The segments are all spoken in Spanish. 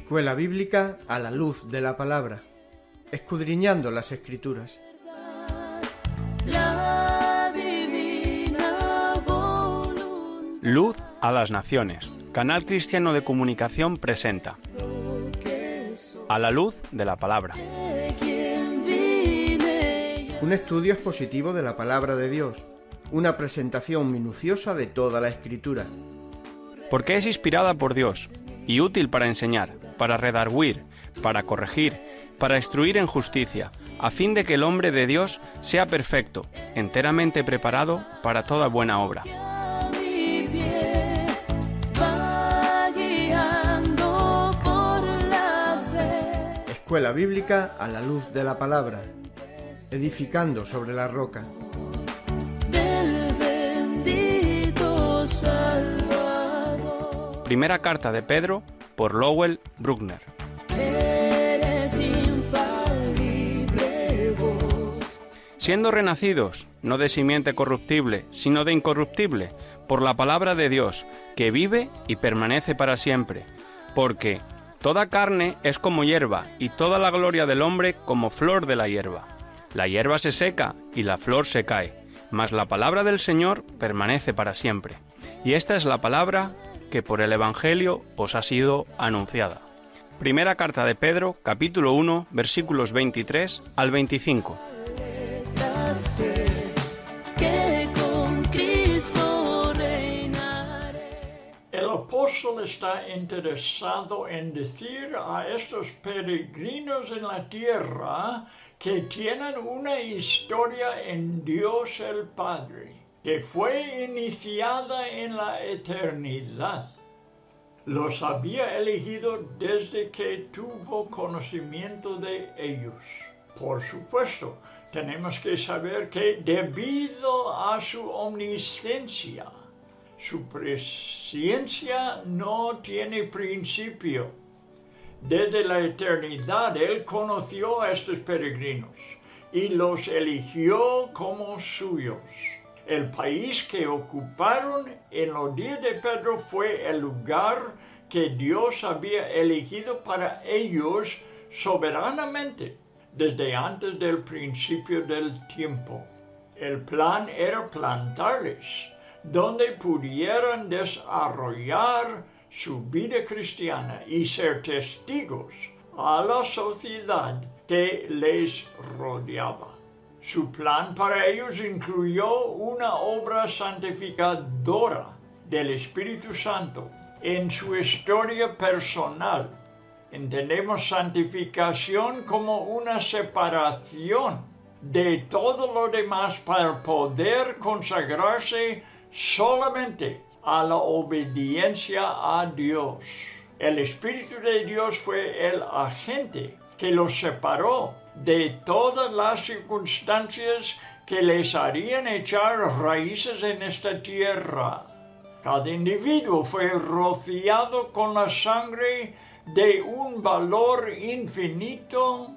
Escuela Bíblica a la luz de la palabra, escudriñando las Escrituras. Luz a las Naciones. Canal Cristiano de Comunicación presenta A la luz de la palabra. Un estudio expositivo de la palabra de Dios, una presentación minuciosa de toda la Escritura. Porque es inspirada por Dios y útil para enseñar, para redarguir, para corregir, para instruir en justicia, a fin de que el hombre de Dios sea perfecto, enteramente preparado para toda buena obra. Escuela Bíblica a la luz de la palabra, edificando sobre la roca. Primera carta de Pedro por Lowell Bruckner. Siendo renacidos, no de simiente corruptible, sino de incorruptible, por la palabra de Dios, que vive y permanece para siempre. Porque toda carne es como hierba, y toda la gloria del hombre como flor de la hierba. La hierba se seca, y la flor se cae, mas la palabra del Señor permanece para siempre. Y esta es la palabra que por el Evangelio os ha sido anunciada. Primera carta de Pedro, capítulo 1, versículos 23 al 25. El apóstol está interesado en decir a estos peregrinos en la tierra que tienen una historia en Dios el Padre, que fue iniciada en la eternidad. Los había elegido desde que tuvo conocimiento de ellos. Por supuesto, tenemos que saber que debido a su omnisciencia, su presciencia no tiene principio. Desde la eternidad Él conoció a estos peregrinos y los eligió como suyos. El país que ocuparon en los días de Pedro fue el lugar que Dios había elegido para ellos soberanamente desde antes del principio del tiempo. El plan era plantarles donde pudieran desarrollar su vida cristiana y ser testigos a la sociedad que les rodeaba. Su plan para ellos incluyó una obra santificadora del Espíritu Santo en su historia personal. Entendemos santificación como una separación de todo lo demás para poder consagrarse solamente a la obediencia a Dios. El Espíritu de Dios fue el agente que los separó de todas las circunstancias que les harían echar raíces en esta tierra. Cada individuo fue rociado con la sangre de un valor infinito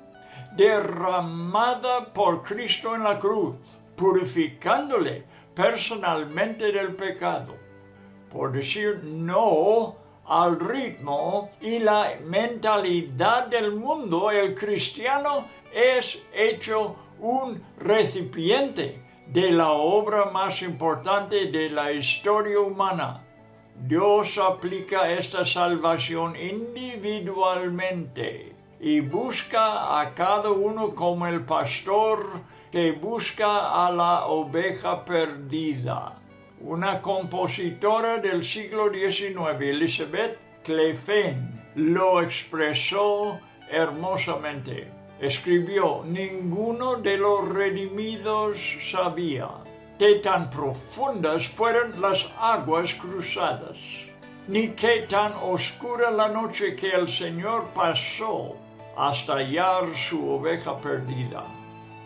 derramada por Cristo en la cruz, purificándole personalmente del pecado. Por decir no al ritmo y la mentalidad del mundo, el cristiano es hecho un recipiente de la obra más importante de la historia humana. Dios aplica esta salvación individualmente y busca a cada uno como el pastor que busca a la oveja perdida. Una compositora del siglo XIX, Elizabeth Cleffen, lo expresó hermosamente. Escribió: ninguno de los redimidos sabía qué tan profundas fueron las aguas cruzadas, ni qué tan oscura la noche que el Señor pasó hasta hallar su oveja perdida.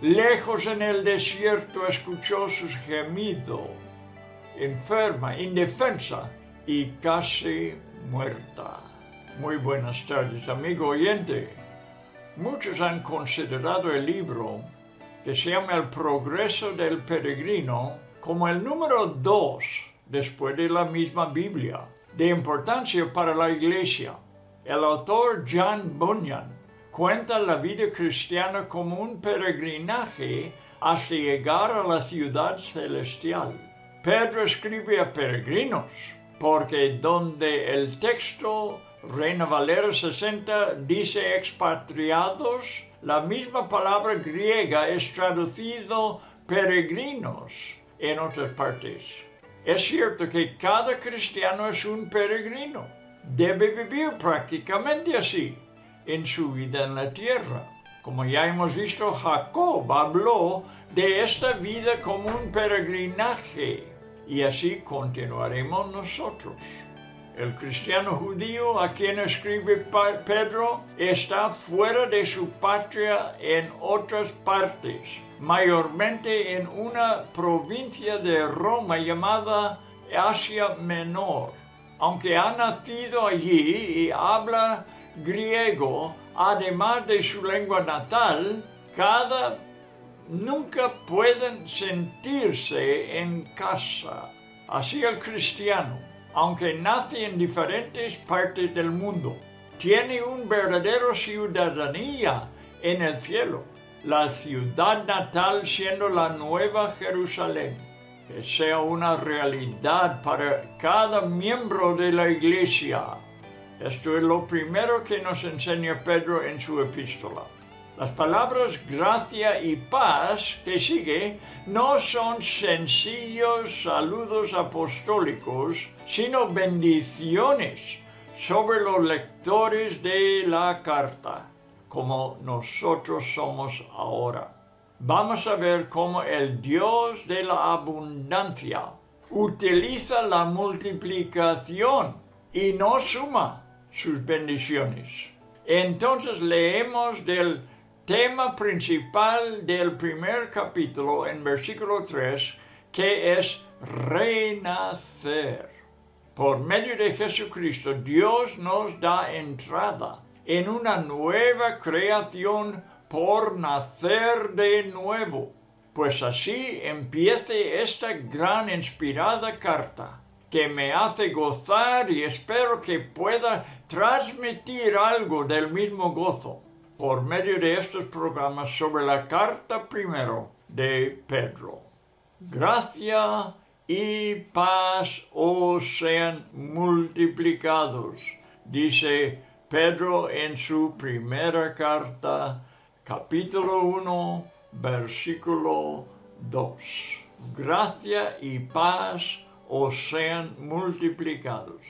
Lejos en el desierto escuchó sus gemidos, enferma, indefensa y casi muerta. Muy buenas tardes, amigo oyente. Muchos han considerado el libro que se llama El Progreso del Peregrino como el número 2 después de la misma Biblia, de importancia para la Iglesia. El autor John Bunyan cuenta la vida cristiana como un peregrinaje hasta llegar a la ciudad celestial. Pedro escribe a peregrinos, porque donde el texto Reina Valera 60 dice expatriados, la misma palabra griega es traducido peregrinos en otras partes. Es cierto que cada cristiano es un peregrino. Debe vivir prácticamente así en su vida en la tierra. Como ya hemos visto, Jacob habló de esta vida como un peregrinaje y así continuaremos nosotros. El cristiano judío a quien escribe Pedro está fuera de su patria en otras partes, mayormente en una provincia de Roma llamada Asia Menor. Aunque ha nacido allí y habla griego, además de su lengua natal, nunca pueden sentirse en casa. Así el cristiano, aunque nace en diferentes partes del mundo, tiene una verdadera ciudadanía en el cielo, la ciudad natal siendo la Nueva Jerusalén. Que sea una realidad para cada miembro de la iglesia. Esto es lo primero que nos enseña Pedro en su epístola. Las palabras gracia y paz que sigue no son sencillos saludos apostólicos, sino bendiciones sobre los lectores de la carta, como nosotros somos ahora. Vamos a ver cómo el Dios de la abundancia utiliza la multiplicación y no suma sus bendiciones. Entonces leemos del tema principal del primer capítulo en versículo 3, que es renacer. Por medio de Jesucristo, Dios nos da entrada en una nueva creación por nacer de nuevo. Pues así empiece esta gran inspirada carta, que me hace gozar y espero que pueda transmitir algo del mismo gozo por medio de estos programas sobre la carta primero de Pedro. Gracia y paz os sean multiplicados, dice Pedro en su primera carta, capítulo 1, versículo 2. Gracia y paz os sean multiplicados.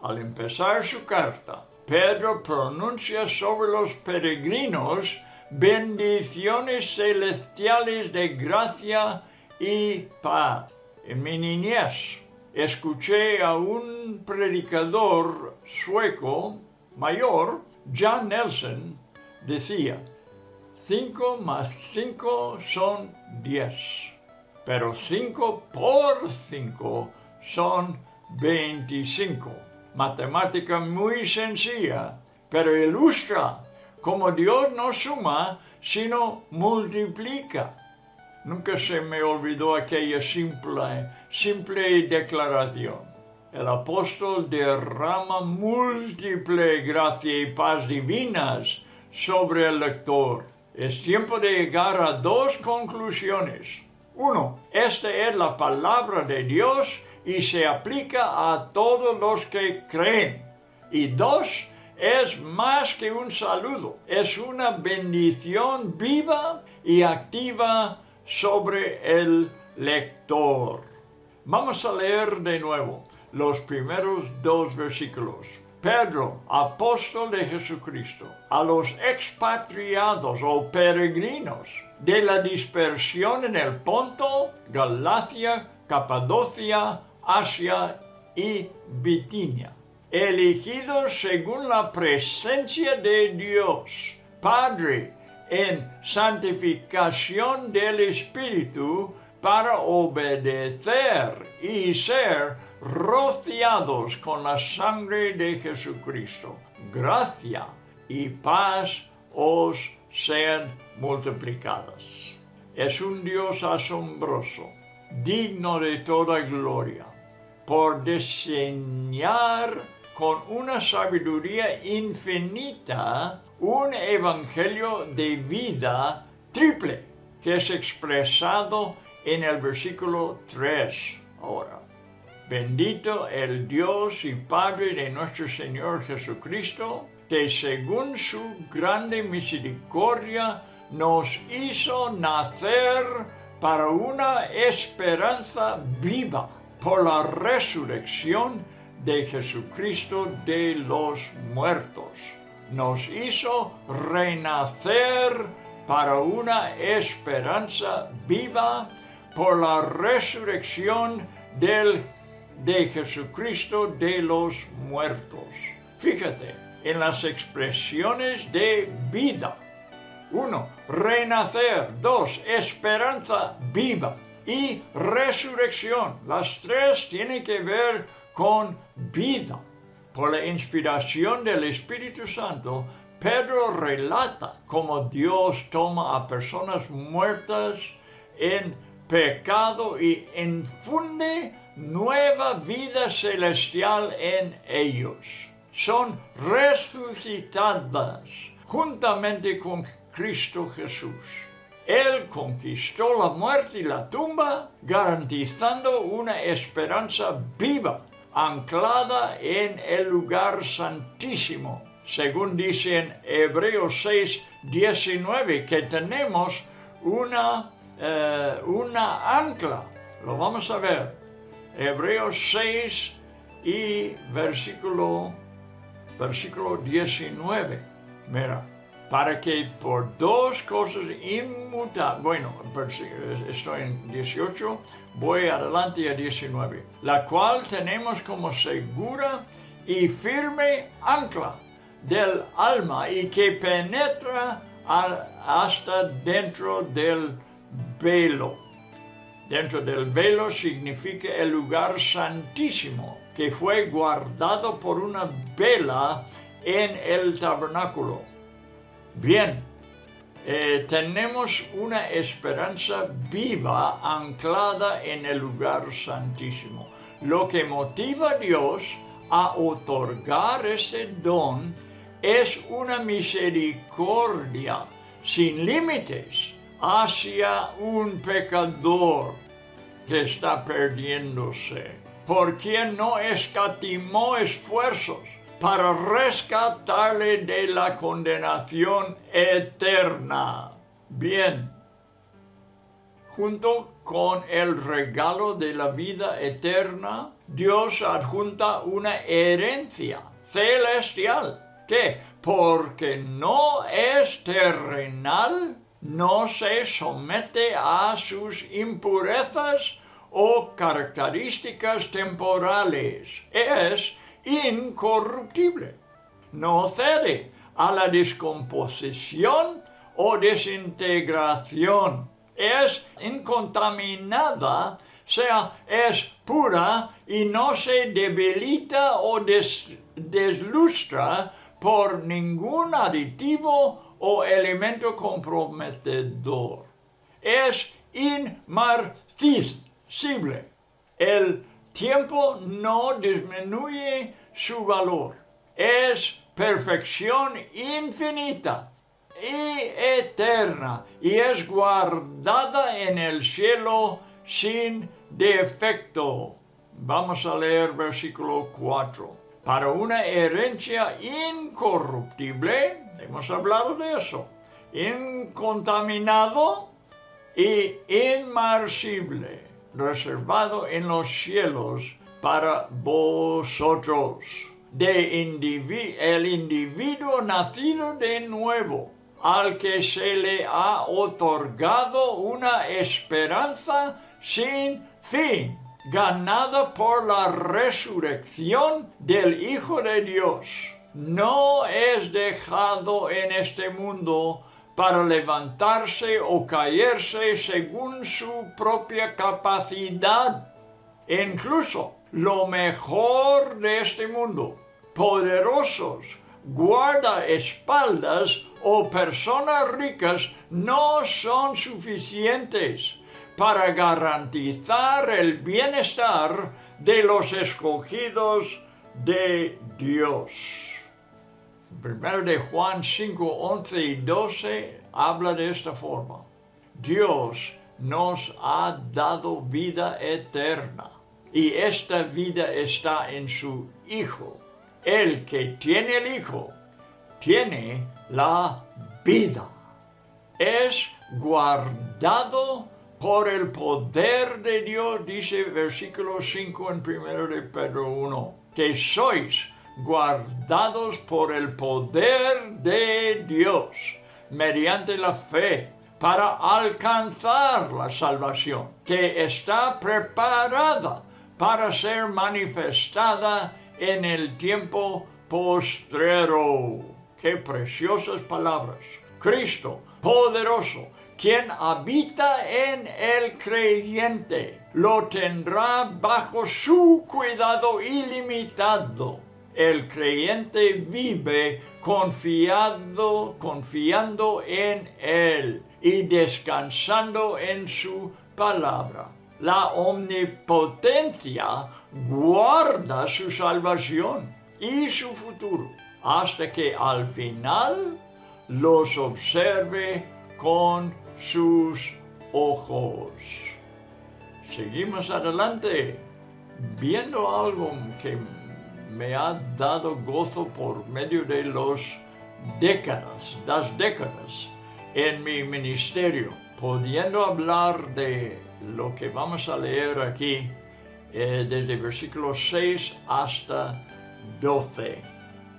Al empezar su carta, Pedro pronuncia sobre los peregrinos bendiciones celestiales de gracia y paz. En mi niñez escuché a un predicador sueco mayor, John Nelson, decía: 5 más 5 son 10, pero 5 por 5 son 25. Matemática muy sencilla, pero ilustra cómo Dios no suma, sino multiplica. Nunca se me olvidó aquella simple declaración. El apóstol derrama múltiple gracia y paz divinas sobre el lector. Es tiempo de llegar a dos conclusiones. 1. Esta es la palabra de Dios y se aplica a todos los que creen. Y 2. Es más que un saludo. Es una bendición viva y activa sobre el lector. Vamos a leer de nuevo los primeros 2 versículos. Pedro, apóstol de Jesucristo, a los expatriados o peregrinos de la dispersión en el Ponto, Galacia, Capadocia, Asia y Bitinia, elegidos según la presencia de Dios, Padre, en santificación del Espíritu, para obedecer y ser rociados con la sangre de Jesucristo. Gracia y paz os sean multiplicadas. Es un Dios asombroso, digno de toda gloria, por diseñar con una sabiduría infinita un evangelio de vida triple, que es expresado en el versículo 3 ahora. Bendito el Dios y Padre de nuestro Señor Jesucristo, que según su grande misericordia nos hizo nacer para una esperanza viva por la resurrección de Jesucristo de los muertos. Nos hizo renacer para una esperanza viva por la resurrección de Jesucristo de los muertos. Fíjate en las expresiones de vida. 1. Renacer. 2. Esperanza viva. Y resurrección. Las tres tienen que ver con vida. Por la inspiración del Espíritu Santo, Pedro relata cómo Dios toma a personas muertas en pecado y infunde nueva vida celestial en ellos. Son resucitadas juntamente con Cristo Jesús. Él conquistó la muerte y la tumba, garantizando una esperanza viva, anclada en el lugar santísimo. Según dice en Hebreos 6:19, que tenemos una ancla. Lo vamos a ver. Hebreos 6 y versículo 19. Mira, para que por dos cosas inmutables, bueno, estoy en 18, voy adelante a 19, la cual tenemos como segura y firme ancla del alma y que penetra hasta dentro del velo. Dentro del velo significa el lugar santísimo, que fue guardado por una vela en el tabernáculo. Bien, tenemos una esperanza viva anclada en el lugar santísimo. Lo que motiva a Dios a otorgar ese don es una misericordia sin límites hacia un pecador que está perdiéndose, por quien no escatimó esfuerzos para rescatarle de la condenación eterna. Bien, junto con el regalo de la vida eterna, Dios adjunta una herencia celestial, que, porque no es terrenal, no se somete a sus impurezas o características temporales. Es incorruptible. No cede a la descomposición o desintegración. Es incontaminada, es pura y no se debilita o deslustra por ningún aditivo o elemento comprometedor. Es inmarcesible. El tiempo no disminuye su valor. Es perfección infinita y eterna y es guardada en el cielo sin defecto. Vamos a leer versículo 4. Para una herencia incorruptible, hemos hablado de eso, incontaminado y inmarcesible, reservado en los cielos para vosotros, el individuo nacido de nuevo, al que se le ha otorgado una esperanza sin fin, ganada por la resurrección del Hijo de Dios. No es dejado en este mundo para levantarse o caerse según su propia capacidad. Incluso lo mejor de este mundo, poderosos, guardaespaldas o personas ricas no son suficientes para garantizar el bienestar de los escogidos de Dios. Primero de Juan 5, 11 y 12 habla de esta forma. Dios nos ha dado vida eterna y esta vida está en su Hijo. El que tiene el Hijo tiene la vida. Es guardado por el poder de Dios, dice versículo 5 en 1 de Pedro 1, que sois guardados por el poder de Dios mediante la fe para alcanzar la salvación que está preparada para ser manifestada en el tiempo postrero. ¡Qué preciosas palabras! Cristo, poderoso, quien habita en el creyente, lo tendrá bajo su cuidado ilimitado. El creyente vive confiando en Él y descansando en su palabra. La omnipotencia guarda su salvación y su futuro hasta que al final los observe con sus ojos. Seguimos adelante viendo algo que me ha dado gozo por medio de las décadas en mi ministerio, pudiendo hablar de lo que vamos a leer aquí desde versículos 6 hasta 12.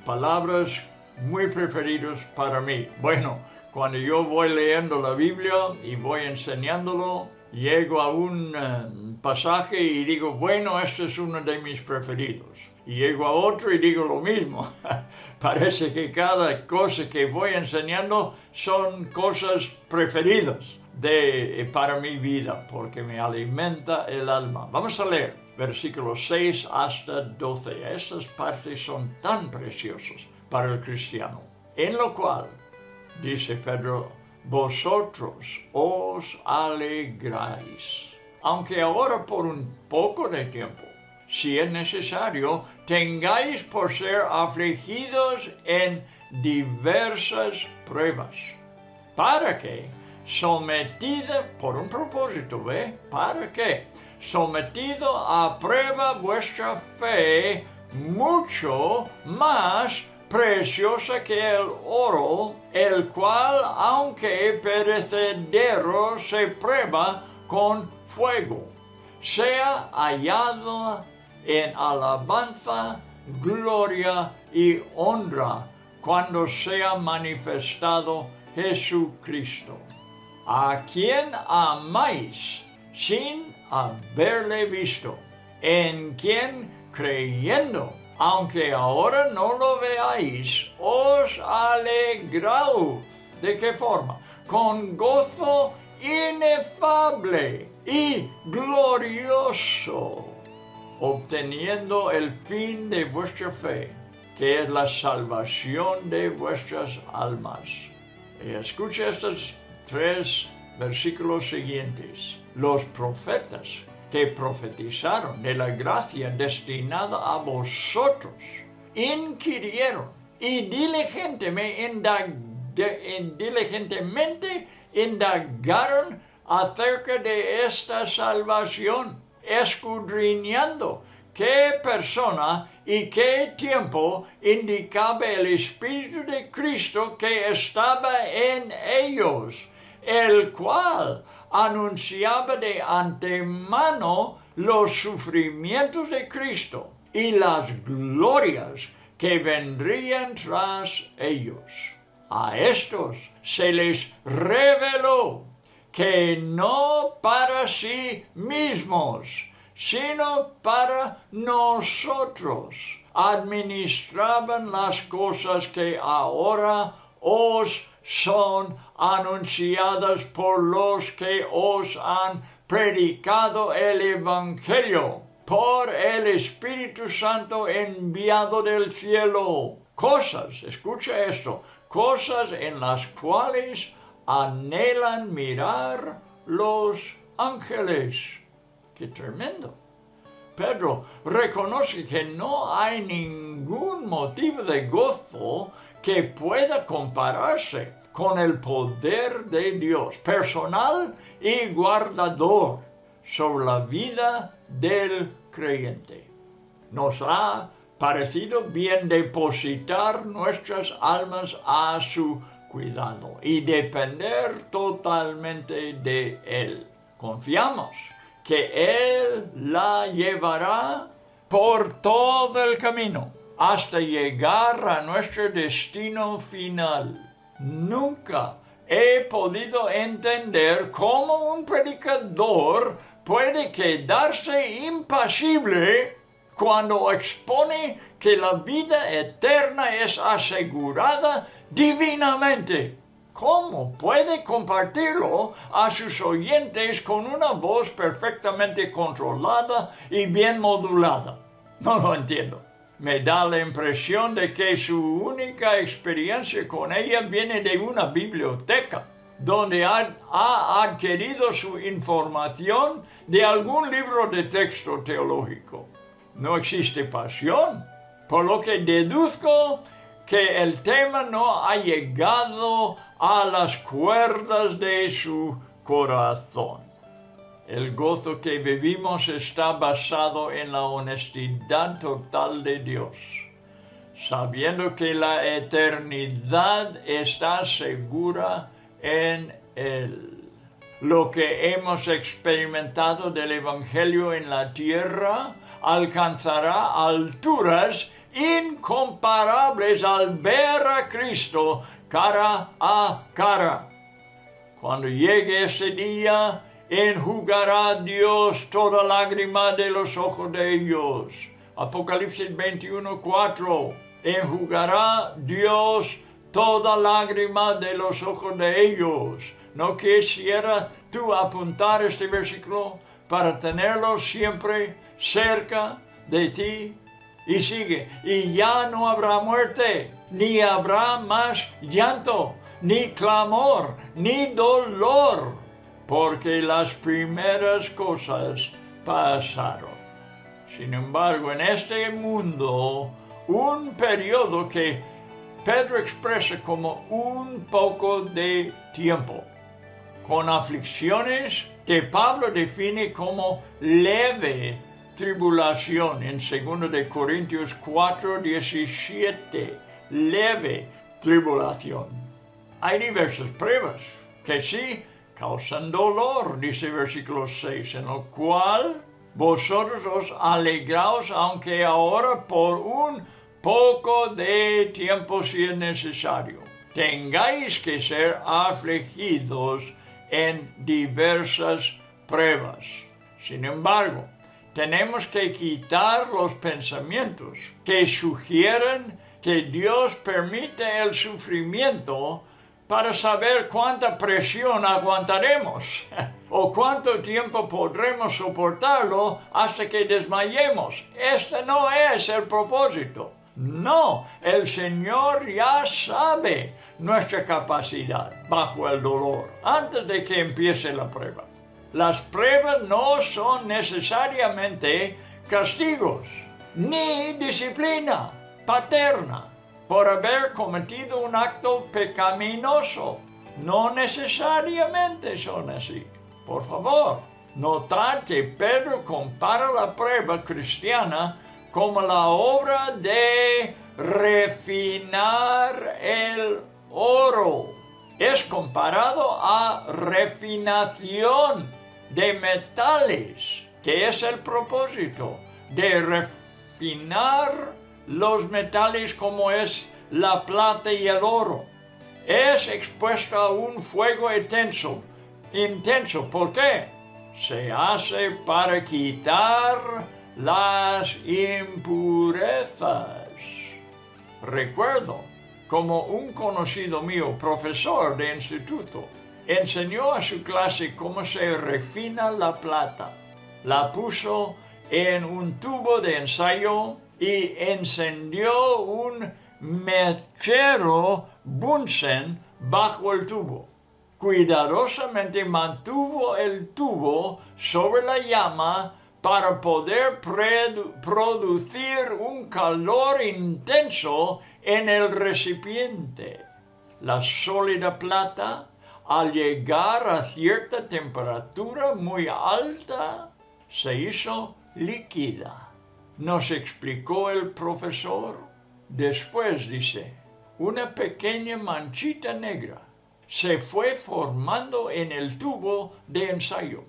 Palabras muy preferidas para mí. Bueno, cuando yo voy leyendo la Biblia y voy enseñándolo, llego a un pasaje y digo, bueno, este es uno de mis preferidos. Y llego a otro y digo lo mismo. Parece que cada cosa que voy enseñando son cosas preferidas para mi vida, porque me alimenta el alma. Vamos a leer versículos 6 hasta 12. Estas partes son tan preciosas para el cristiano. En lo cual, dice Pedro, vosotros os alegráis, aunque ahora por un poco de tiempo, si es necesario, tengáis por ser afligidos en diversas pruebas, para que, sometida, por un propósito, para que, sometido a prueba vuestra fe, mucho más preciosa que el oro, el cual, aunque perecedero, se prueba con fuego, sea hallado en alabanza, gloria y honra cuando sea manifestado Jesucristo, a quien amáis sin haberle visto, en quien creyendo, aunque ahora no lo veáis, os alegraos. ¿De qué forma? Con gozo inefable y glorioso, obteniendo el fin de vuestra fe, que es la salvación de vuestras almas. Escucha estos 3 versículos siguientes. Los profetas que profetizaron de la gracia destinada a vosotros, inquirieron y diligentemente indagaron acerca de esta salvación, escudriñando qué persona y qué tiempo indicaba el Espíritu de Cristo que estaba en ellos, el cual anunciaba de antemano los sufrimientos de Cristo y las glorias que vendrían tras ellos. A estos se les reveló que no para sí mismos, sino para nosotros, administraban las cosas que ahora os son anunciadas por los que os han predicado el Evangelio, por el Espíritu Santo enviado del cielo. Cosas, escucha esto, cosas en las cuales anhelan mirar los ángeles. ¡Qué tremendo! Pedro reconoce que no hay ningún motivo de gozo que pueda compararse con el poder de Dios, personal y guardador, sobre la vida del creyente. Nos ha parecido bien depositar nuestras almas a su cuidado y depender totalmente de Él. Confiamos que Él la llevará por todo el camino hasta llegar a nuestro destino final. Nunca he podido entender cómo un predicador puede quedarse impasible cuando expone que la vida eterna es asegurada divinamente. ¿Cómo puede compartirlo a sus oyentes con una voz perfectamente controlada y bien modulada? No lo entiendo. Me da la impresión de que su única experiencia con ella viene de una biblioteca, donde ha adquirido su información de algún libro de texto teológico. No existe pasión, por lo que deduzco que el tema no ha llegado a las cuerdas de su corazón. El gozo que vivimos está basado en la honestidad total de Dios, sabiendo que la eternidad está segura en Él. Lo que hemos experimentado del Evangelio en la tierra alcanzará alturas incomparables al ver a Cristo cara a cara. Cuando llegue ese día, enjugará Dios toda lágrima de los ojos de ellos. Apocalipsis 21:4. Enjugará Dios toda lágrima de los ojos de ellos. ¿No quisiera tú apuntar este versículo para tenerlo siempre cerca de ti? Y sigue, y ya no habrá muerte, ni habrá más llanto, ni clamor, ni dolor, porque las primeras cosas pasaron. Sin embargo, en este mundo, un periodo que Pedro expresa como un poco de tiempo, con aflicciones que Pablo define como leve tribulación en 2 de Corintios 4:17, leve tribulación. Hay diversas pruebas que sí causan dolor, dice versículo 6, en lo cual vosotros os alegraos, aunque ahora por un poco de tiempo si es necesario. Tengáis que ser afligidos en diversas pruebas. Sin embargo, tenemos que quitar los pensamientos que sugieren que Dios permite el sufrimiento para saber cuánta presión aguantaremos o cuánto tiempo podremos soportarlo hasta que desmayemos. Este no es el propósito. No, el Señor ya sabe nuestra capacidad bajo el dolor antes de que empiece la prueba. Las pruebas no son necesariamente castigos, ni disciplina paterna por haber cometido un acto pecaminoso. No necesariamente son así. Por favor, notad que Pedro compara la prueba cristiana como la obra de refinar el oro. Es comparado a refinación de metales, que es el propósito de refinar los metales como es la plata y el oro. Es expuesto a un fuego intenso. ¿Por qué? Se hace para quitar las impurezas. Recuerdo como un conocido mío, profesor de instituto, enseñó a su clase cómo se refina la plata. La puso en un tubo de ensayo y encendió un mechero Bunsen bajo el tubo. Cuidadosamente mantuvo el tubo sobre la llama para poder producir un calor intenso en el recipiente. La sólida plata, al llegar a cierta temperatura muy alta, se hizo líquida. Nos explicó el profesor. Después, dice, una pequeña manchita negra se fue formando en el tubo de ensayo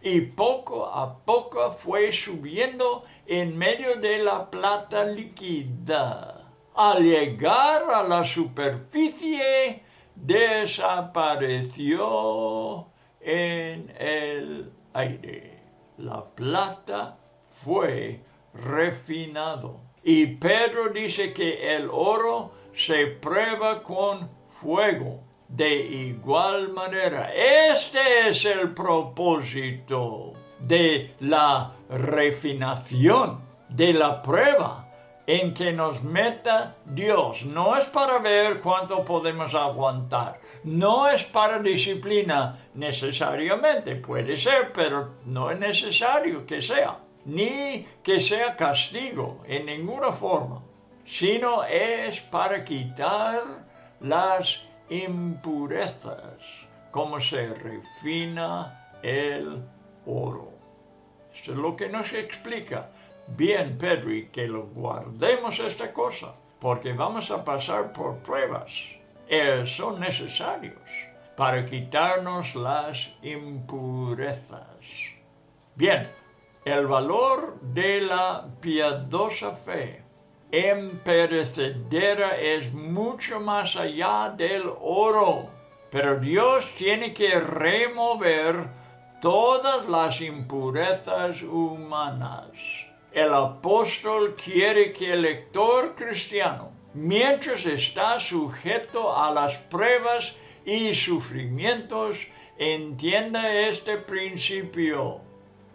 y poco a poco fue subiendo en medio de la plata líquida. Al llegar a la superficie, desapareció en el aire. La plata fue refinado. Y Pedro dice que el oro se prueba con fuego. De igual manera, este es el propósito de la refinación, de la prueba en que nos meta Dios. No es para ver cuánto podemos aguantar. No es para disciplina necesariamente. Puede ser, pero no es necesario que sea. Ni que sea castigo en ninguna forma. Sino es para quitar las impurezas, como se refina el oro. Esto es lo que nos explica bien Pedro, y que lo guardemos esta cosa, porque vamos a pasar por pruebas. Son necesarios para quitarnos las impurezas. Bien, el valor de la piadosa fe imperecedera es mucho más allá del oro, pero Dios tiene que remover todas las impurezas humanas. El apóstol quiere que el lector cristiano, mientras está sujeto a las pruebas y sufrimientos, entienda este principio.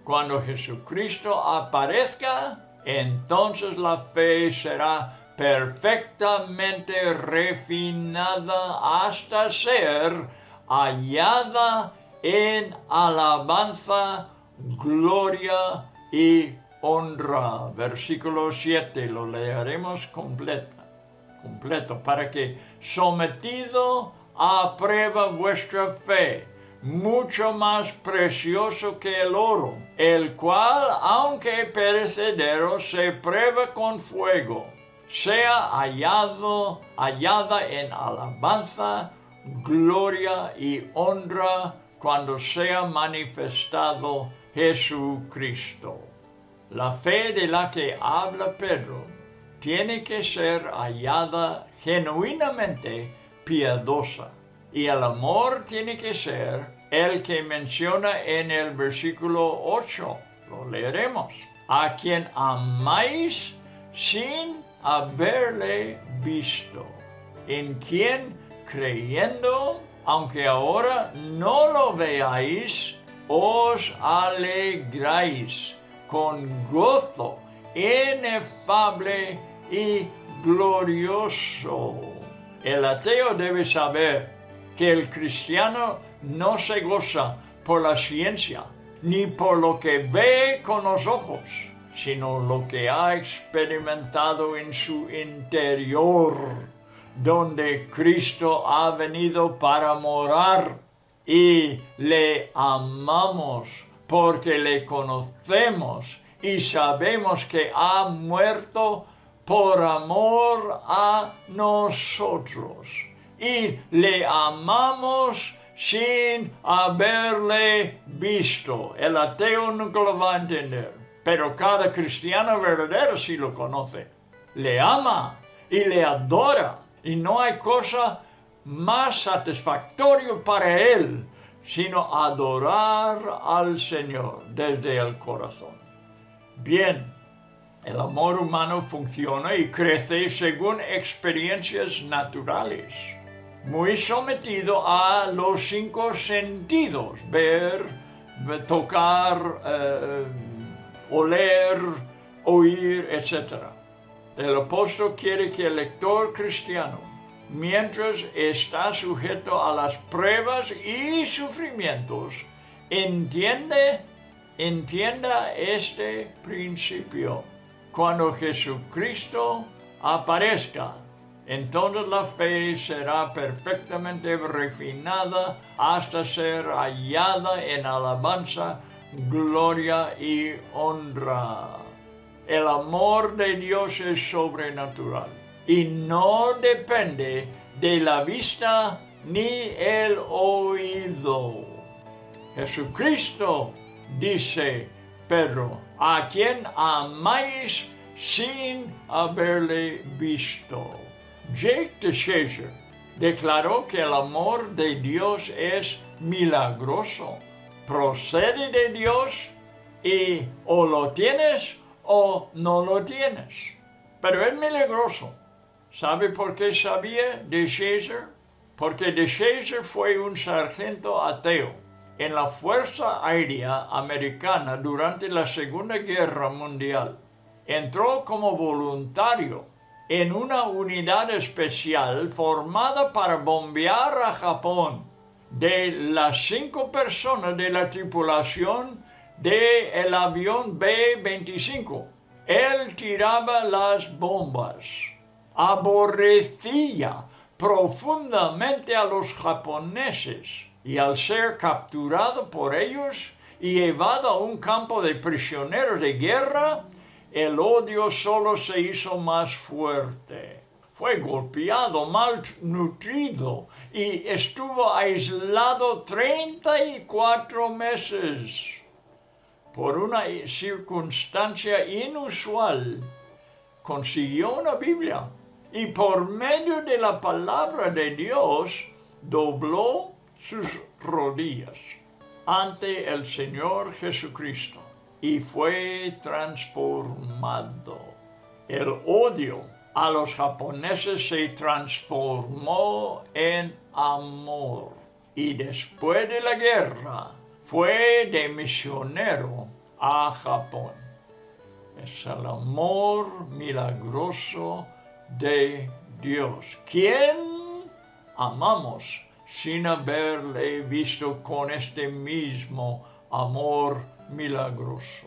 Cuando Jesucristo aparezca, entonces la fe será perfectamente refinada hasta ser hallada en alabanza, gloria y honra. Versículo 7, lo leeremos completo, para que sometido a prueba vuestra fe, mucho más precioso que el oro, el cual, aunque perecedero, se prueba con fuego, sea hallada en alabanza, gloria y honra cuando sea manifestado Jesucristo. La fe de la que habla Pedro tiene que ser hallada genuinamente piadosa. Y el amor tiene que ser el que menciona en el versículo 8. Lo leeremos. A quien amáis sin haberle visto. En quien creyendo, aunque ahora no lo veáis, os alegráis con gozo inefable y glorioso. El ateo debe saber que el cristiano no se goza por la ciencia, ni por lo que ve con los ojos, sino lo que ha experimentado en su interior, donde Cristo ha venido para morar, y le amamos porque le conocemos y sabemos que ha muerto por amor a nosotros. Y le amamos sin haberle visto. El ateo nunca lo va a entender, pero cada cristiano verdadero sí lo conoce. Le ama y le adora, y no hay cosa más satisfactoria para él sino adorar al Señor desde el corazón. Bien, el amor humano funciona y crece según experiencias naturales, muy sometido a los 5 sentidos: ver, tocar, oler, oír, etc. El apóstol quiere que el lector cristiano, mientras está sujeto a las pruebas y sufrimientos, entiende entienda este principio. Cuando Jesucristo aparezca, entonces la fe será perfectamente refinada hasta ser hallada en alabanza, gloria y honra. El amor de Dios es sobrenatural y no depende de la vista ni el oído. Jesucristo, dice Pedro, a quien amáis sin haberle visto. Jake DeShazer declaró que el amor de Dios es milagroso, procede de Dios y o lo tienes o no lo tienes. Pero es milagroso. ¿Sabe por qué sabía DeShazer? Porque DeShazer fue un sargento ateo en la Fuerza Aérea Americana durante la Segunda Guerra Mundial. Entró como voluntario en una unidad especial formada para bombear a Japón. De las 5 personas de la tripulación del avión B-25, él tiraba las bombas. Aborrecía profundamente a los japoneses y al ser capturado por ellos y llevado a un campo de prisioneros de guerra, el odio solo se hizo más fuerte. Fue golpeado, malnutrido y estuvo aislado 34 meses. Por una circunstancia inusual, consiguió una Biblia y por medio de la palabra de Dios dobló sus rodillas ante el Señor Jesucristo y fue transformado. El odio a los japoneses se transformó en amor y después de la guerra fue de misionero a Japón. Es el amor milagroso de Dios, quien amamos sin haberle visto con este mismo amor milagroso.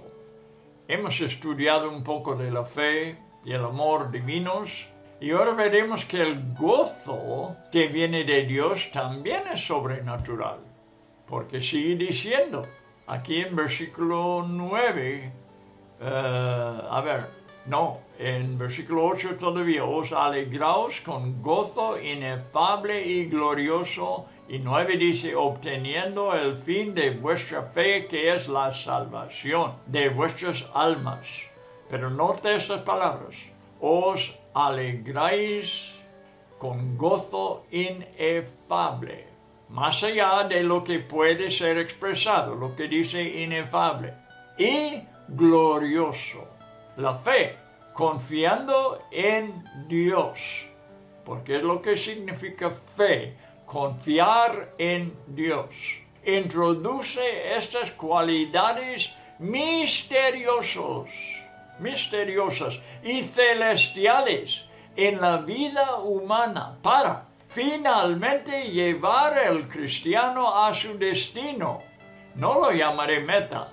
Hemos estudiado un poco de la fe y el amor divinos y ahora veremos que el gozo que viene de Dios también es sobrenatural, porque sigue diciendo aquí en versículo 9, en versículo 8 todavía, os alegraos con gozo inefable y glorioso, y 9 dice, obteniendo el fin de vuestra fe, que es la salvación de vuestras almas. Pero note estas palabras, os alegráis con gozo inefable, más allá de lo que puede ser expresado, lo que dice inefable, y glorioso. La fe, confiando en Dios, porque es lo que significa fe, confiar en Dios. Introduce estas cualidades misteriosas y celestiales en la vida humana para finalmente llevar al cristiano a su destino. No lo llamaré meta,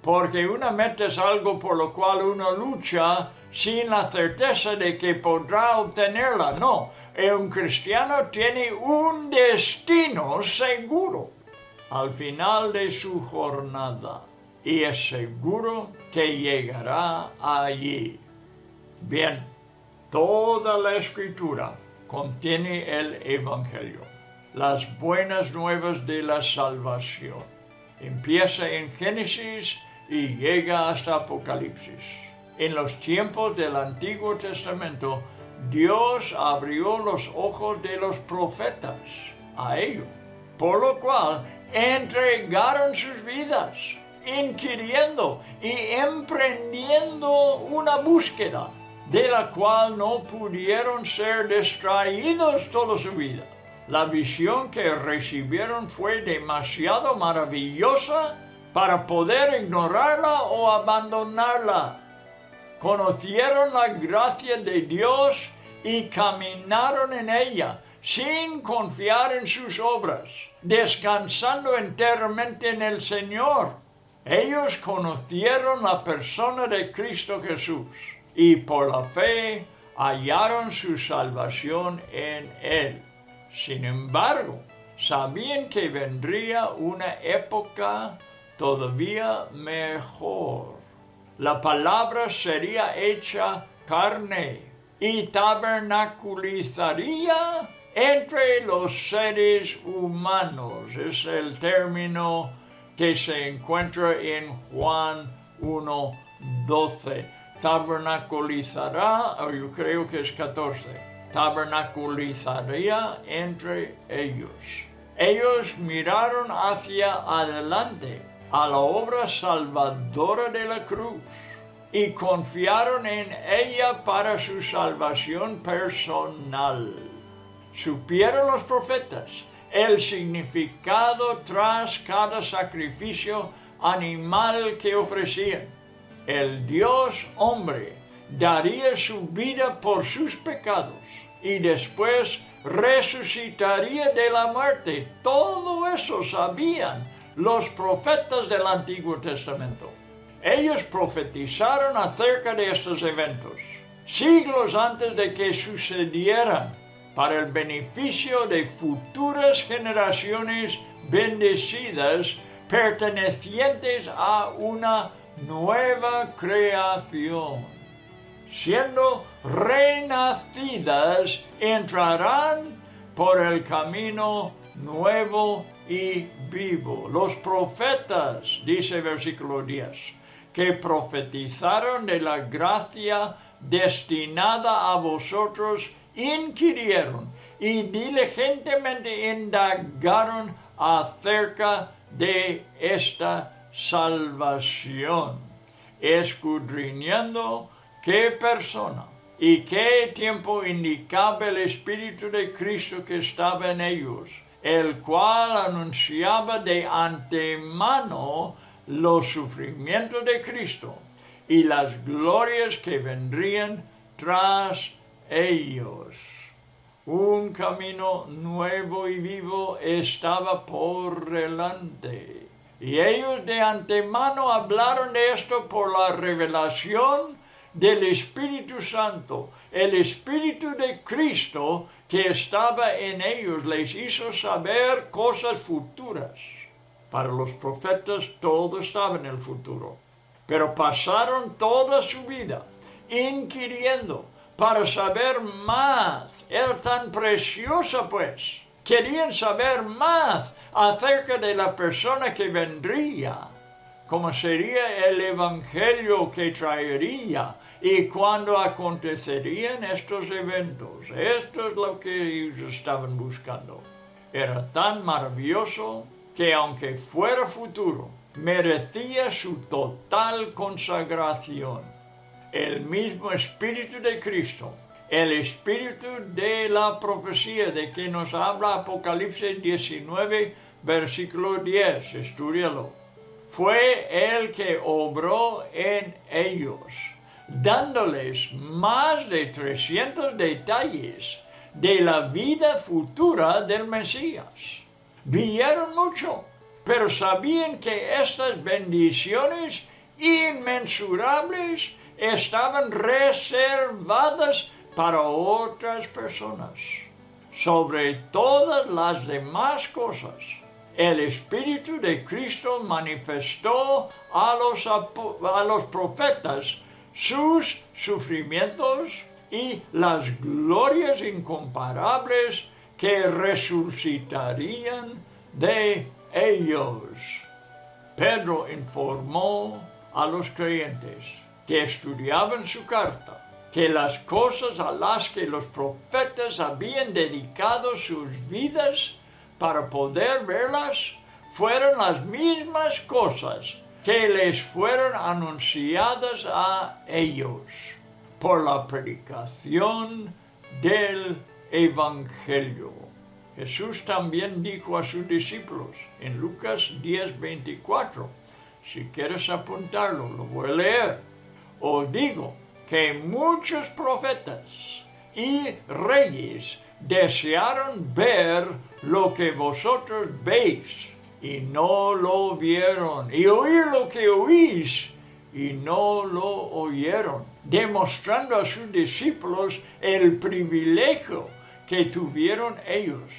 porque una meta es algo por lo cual uno lucha sin la certeza de que podrá obtenerla. No, un cristiano tiene un destino seguro al final de su jornada y es seguro que llegará allí. Bien, toda la Escritura contiene el Evangelio, las buenas nuevas de la salvación. Empieza en Génesis y llega hasta Apocalipsis. En los tiempos del Antiguo Testamento, Dios abrió los ojos de los profetas a ello, por lo cual entregaron sus vidas, inquiriendo y emprendiendo una búsqueda, de la cual no pudieron ser distraídos toda su vida. La visión que recibieron fue demasiado maravillosa para poder ignorarla o abandonarla. Conocieron la gracia de Dios y caminaron en ella, sin confiar en sus obras, descansando enteramente en el Señor. Ellos conocieron la persona de Cristo Jesús y por la fe hallaron su salvación en Él. Sin embargo, sabían que vendría una época todavía mejor. La palabra sería hecha carne y tabernaculizaría entre los seres humanos. Es el término que se encuentra en Juan 1:12. Tabernaculizará, o yo creo que es 14. Tabernaculizaría entre ellos. Ellos miraron hacia adelante a la obra salvadora de la cruz y confiaron en ella para su salvación personal. Supieron los profetas el significado tras cada sacrificio animal que ofrecían. El Dios hombre daría su vida por sus pecados y después resucitaría de la muerte. Todo eso sabían los profetas del Antiguo Testamento. Ellos profetizaron acerca de estos eventos, siglos antes de que sucedieran, para el beneficio de futuras generaciones bendecidas pertenecientes a una nueva creación. Siendo renacidas, entrarán por el camino nuevo y vivo. Los profetas, dice versículo 10, que profetizaron de la gracia destinada a vosotros, inquirieron y diligentemente indagaron acerca de esta salvación, escudriñando qué persona y qué tiempo indicaba el Espíritu de Cristo que estaba en ellos, el cual anunciaba de antemano los sufrimientos de Cristo y las glorias que vendrían tras ellos. Un camino nuevo y vivo estaba por delante. Y ellos de antemano hablaron de esto por la revelación del Espíritu Santo. El Espíritu de Cristo que estaba en ellos les hizo saber cosas futuras. Para los profetas todo estaba en el futuro. Pero pasaron toda su vida inquiriendo para saber más. Era tan preciosa pues. Querían saber más acerca de la persona que vendría, cómo sería el evangelio que traería y cuándo acontecerían estos eventos. Esto es lo que ellos estaban buscando. Era tan maravilloso que aunque fuera futuro, merecía su total consagración. El mismo Espíritu de Cristo, el Espíritu de la profecía de que nos habla Apocalipsis 19, versículo 10, estúdialo, fue el que obró en ellos, dándoles más de 300 detalles de la vida futura del Mesías. Vieron mucho, pero sabían que estas bendiciones inmensurables estaban reservadas para otras personas. Sobre todas las demás cosas, el Espíritu de Cristo manifestó a los profetas sus sufrimientos y las glorias incomparables que resucitarían de ellos. Pedro informó a los creyentes que estudiaban su carta que las cosas a las que los profetas habían dedicado sus vidas para poder verlas fueron las mismas cosas que les fueron anunciadas a ellos por la predicación del Evangelio. Jesús también dijo a sus discípulos en Lucas 10:24, si quieres apuntarlo, lo voy a leer. Os digo que muchos profetas y reyes desearon ver lo que vosotros veis y no lo vieron, y oír lo que oís y no lo oyeron, demostrando a sus discípulos el privilegio que tuvieron ellos.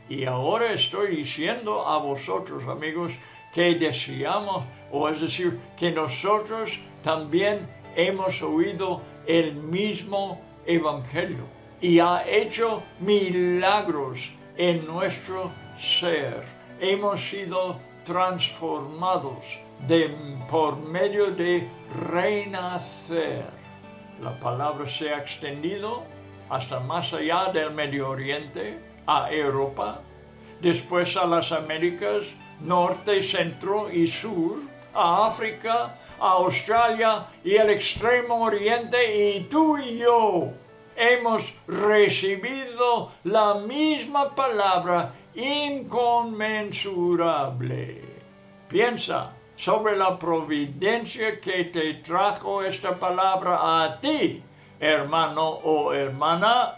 Y ahora estoy diciendo a vosotros, amigos, que deseamos, o es decir, que nosotros también hemos oído el mismo Evangelio y ha hecho milagros en nuestro ser. Hemos sido transformados por medio de renacer. La palabra se ha extendido hasta más allá del Medio Oriente, a Europa, después a las Américas, norte, centro y sur, a África, a Australia y el extremo oriente, y tú y yo hemos recibido la misma palabra inconmensurable. Piensa sobre la providencia que te trajo esta palabra a ti, hermano o hermana.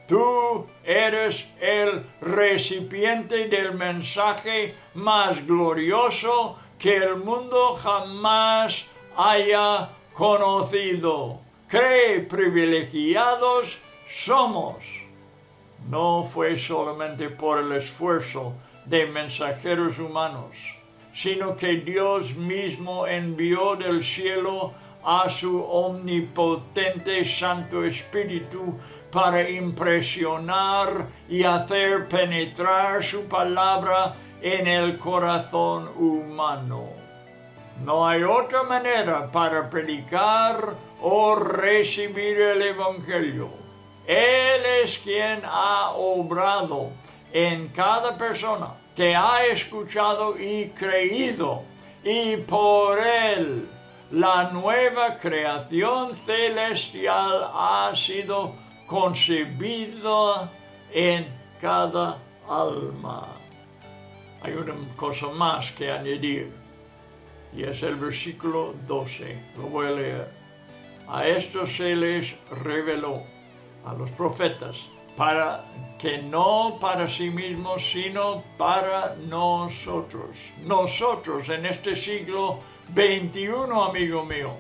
Tú eres el recipiente del mensaje más glorioso que el mundo jamás haya conocido. ¡Qué privilegiados somos! No fue solamente por el esfuerzo de mensajeros humanos, sino que Dios mismo envió del cielo a su omnipotente Santo Espíritu para impresionar y hacer penetrar su palabra en el corazón humano. No hay otra manera para predicar o recibir el Evangelio. Él es quien ha obrado en cada persona que ha escuchado y creído, y por él la nueva creación celestial ha sido concebida en cada alma. Hay una cosa más que añadir, y es el versículo 12. Lo voy a leer. A esto se les reveló, a los profetas, para que no para sí mismos, sino para nosotros. Nosotros en este siglo XXI, amigo mío,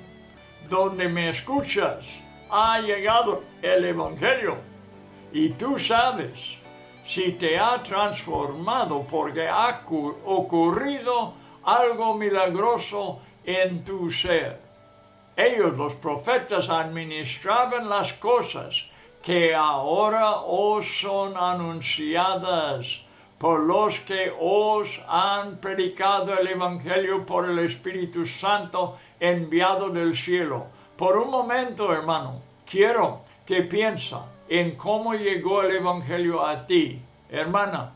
donde me escuchas, ha llegado el Evangelio. Y tú sabes si te ha transformado porque ha ocurrido algo milagroso en tu ser. Ellos, los profetas, administraban las cosas que ahora os son anunciadas por los que os han predicado el Evangelio por el Espíritu Santo enviado del cielo. Por un momento, hermano, quiero que piensa en cómo llegó el Evangelio a ti. Hermana,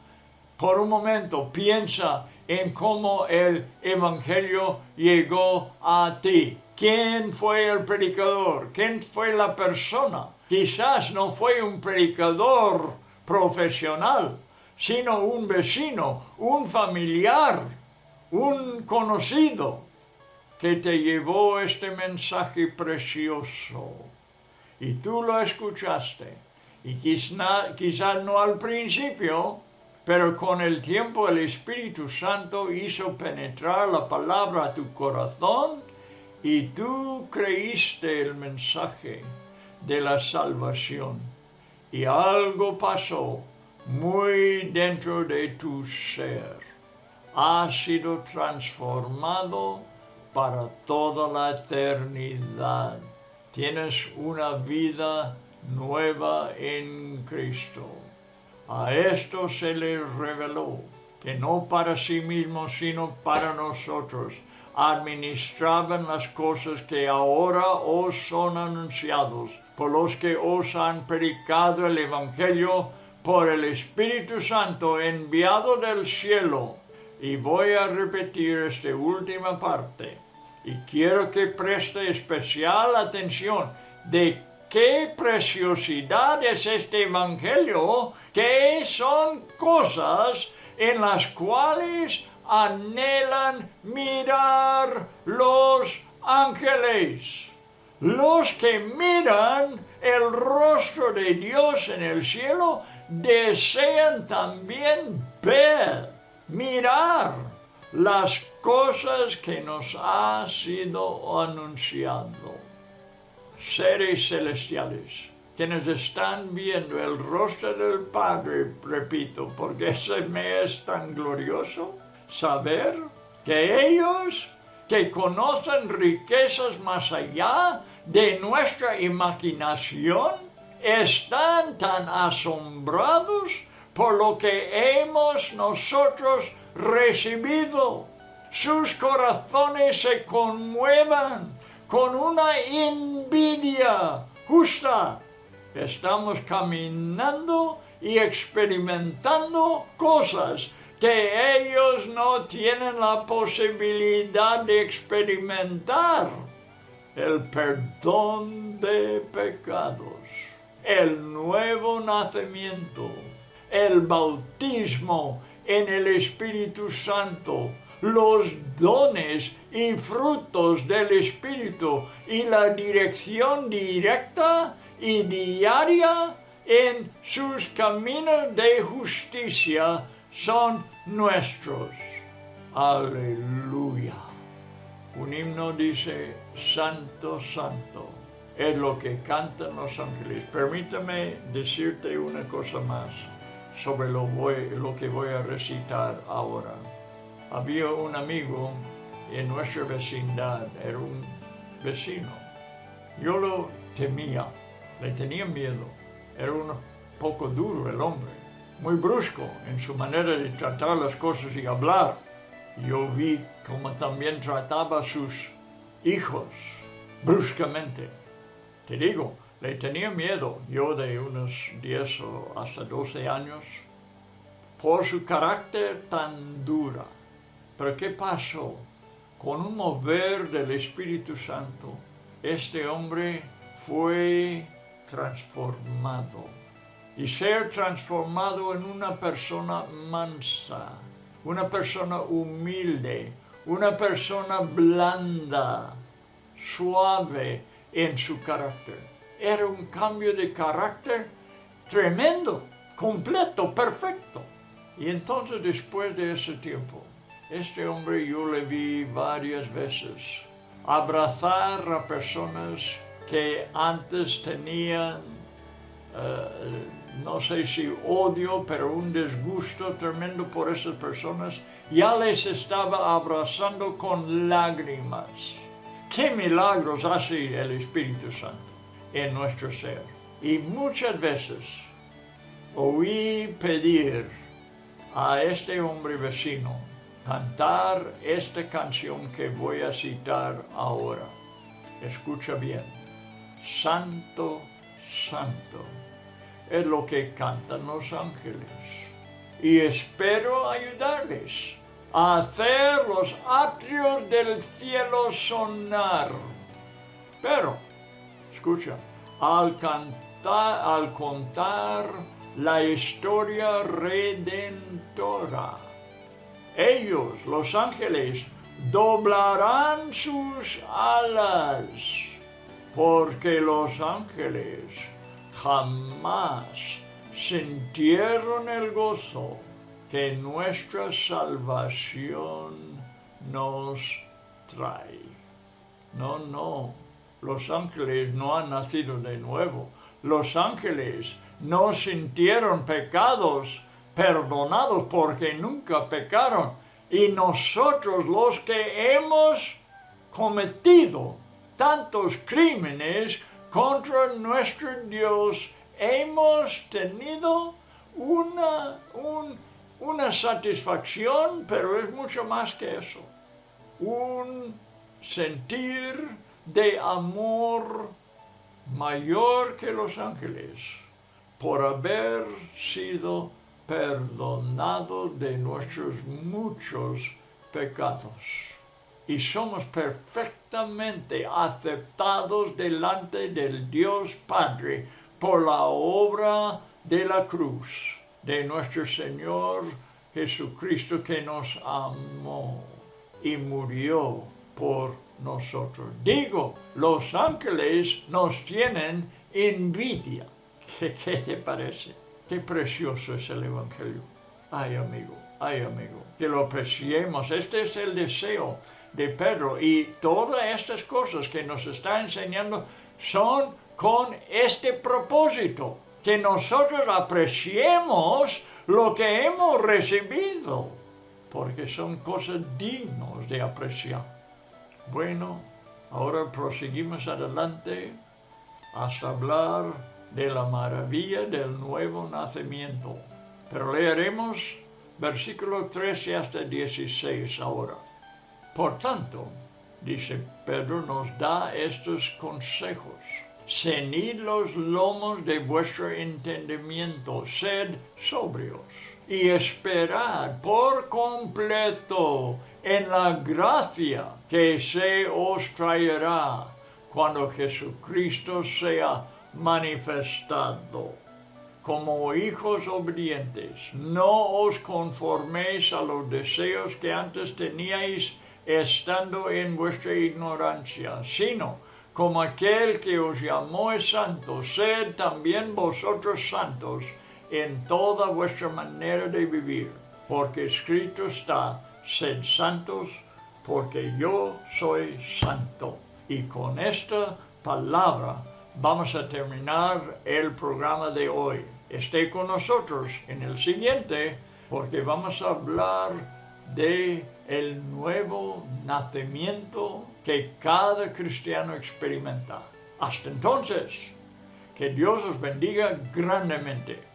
por un momento piensa en cómo el Evangelio llegó a ti. ¿Quién fue el predicador? ¿Quién fue la persona? Quizás no fue un predicador profesional, sino un vecino, un familiar, un conocido que te llevó este mensaje precioso. Y tú lo escuchaste. Y quizás no al principio, pero con el tiempo el Espíritu Santo hizo penetrar la palabra a tu corazón y tú creíste el mensaje de la salvación. Y algo pasó muy dentro de tu ser. Has sido transformado para toda la eternidad. Tienes una vida nueva en Cristo. A esto se les reveló que no para sí mismos, sino para nosotros, administraban las cosas que ahora os son anunciados por los que os han predicado el Evangelio por el Espíritu Santo enviado del cielo. Y voy a repetir esta última parte. Y quiero que preste especial atención de qué preciosidad es este Evangelio, que son cosas en las cuales anhelan mirar los ángeles. Los que miran el rostro de Dios en el cielo desean también ver, mirar las cosas que nos ha sido anunciado. Seres celestiales, quienes están viendo el rostro del Padre, repito, porque ese me es tan glorioso, saber que ellos que conocen riquezas más allá de nuestra imaginación, están tan asombrados por lo que hemos nosotros recibido. Sus corazones se conmuevan con una envidia justa. Estamos caminando y experimentando cosas que ellos no tienen la posibilidad de experimentar. El perdón de pecados, el nuevo nacimiento, el bautismo en el Espíritu Santo, los dones y frutos del Espíritu y la dirección directa y diaria en sus caminos de justicia son nuestros. Aleluya. Un himno dice, Santo, Santo, es lo que cantan los ángeles. Permítame decirte una cosa más sobre lo que voy a recitar ahora. Había un amigo en nuestra vecindad, era un vecino. Yo lo temía, le tenía miedo. Era un poco duro el hombre, muy brusco en su manera de tratar las cosas y hablar. Yo vi cómo también trataba a sus hijos, bruscamente. Te digo, le tenía miedo, yo de unos 10 o hasta 12 años, por su carácter tan dura. Pero ¿qué pasó? Con un mover del Espíritu Santo, este hombre fue transformado. Y ser transformado en una persona mansa, una persona humilde, una persona blanda, suave en su carácter. Era un cambio de carácter tremendo, completo, perfecto. Y entonces después de ese tiempo, este hombre yo le vi varias veces abrazar a personas que antes tenían, no sé si odio, pero un disgusto tremendo por esas personas. Ya les estaba abrazando con lágrimas. ¡Qué milagros hace el Espíritu Santo en nuestro ser! Y muchas veces oí pedir a este hombre vecino cantar esta canción que voy a citar ahora. Escucha bien. Santo, Santo, es lo que cantan los ángeles. Y espero ayudarles a hacer los atrios del cielo sonar. Pero, escucha, al contar la historia redentora, ellos, los ángeles, doblarán sus alas, porque los ángeles jamás sintieron el gozo que nuestra salvación nos trae. No, los ángeles no han nacido de nuevo. Los ángeles no sintieron pecados perdonados porque nunca pecaron. Y nosotros, los que hemos cometido tantos crímenes contra nuestro Dios, hemos tenido una satisfacción, pero es mucho más que eso. Un sentir de amor mayor que los ángeles por haber sido perdonado de nuestros muchos pecados. Y somos perfectamente aceptados delante del Dios Padre por la obra de la cruz de nuestro Señor Jesucristo, que nos amó y murió por nosotros. Digo, los ángeles nos tienen envidia. ¿Qué te parece? Qué precioso es el Evangelio. Ay, amigo, que lo apreciemos. Este es el deseo de Pedro, y todas estas cosas que nos está enseñando son con este propósito, que nosotros apreciemos lo que hemos recibido, porque son cosas dignas de apreciar. Bueno, ahora proseguimos adelante hasta hablar de la maravilla del nuevo nacimiento. Pero leeremos versículos 13 hasta 16 ahora. Por tanto, dice Pedro, nos da estos consejos. Ceñid los lomos de vuestro entendimiento, sed sobrios, y esperad por completo en la gracia que se os traerá cuando Jesucristo sea manifestado. Como hijos obedientes, no os conforméis a los deseos que antes teníais estando en vuestra ignorancia, sino como aquel que os llamó es santo, sed también vosotros santos en toda vuestra manera de vivir, porque escrito está, sed santos, porque yo soy santo. Y con esta palabra vamos a terminar el programa de hoy. Esté con nosotros en el siguiente, porque vamos a hablar de el nuevo nacimiento que cada cristiano experimenta. Hasta entonces, que Dios os bendiga grandemente.